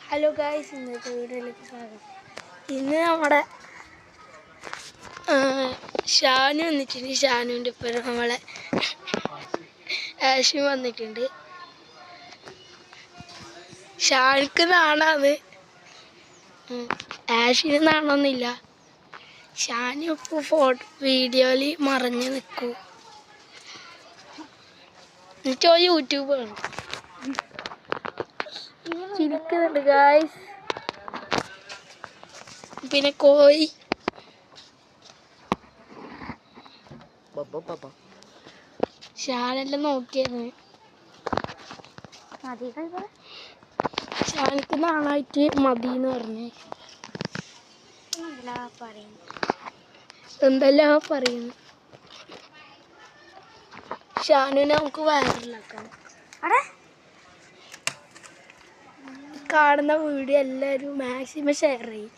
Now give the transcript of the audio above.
Hello guys, ഇന്നത്തെ വീഡിയോയിലേക്ക് സ്വാഗതം. ഇന്ന് നമ്മുടെ ഷാനു വന്നിട്ടുണ്ട്. ഷാനുവിൻ്റെ ഇപ്പം നമ്മളെ ആഷി വന്നിട്ടുണ്ട്. ഷാനുക്ക് നാണാണ്, ആഷിന് നാണൊന്നുമില്ല. ഷാനു ഇപ്പോൾ വീഡിയോയിൽ മറഞ്ഞ് നിൽക്കൂ. എനിക്കോ യൂട്യൂബ് കാണും, ചിരിക്കുന്നുണ്ട് ഗായ്സ്. പിന്നെ കോഴി ഷാനെല്ലാം നോക്കിയായിരുന്നു. ഷാനക്ക് നാളായിട്ട് മതിന്ന് പറഞ്ഞ് എന്തെല്ലാം പറയുന്നു. ഷാനുവിനെ നമുക്ക് വൈറലാക്കാം. കാണുന്ന വീഡിയോ എല്ലാവരും മാക്സിമം ഷെയർ ചെയ്യും.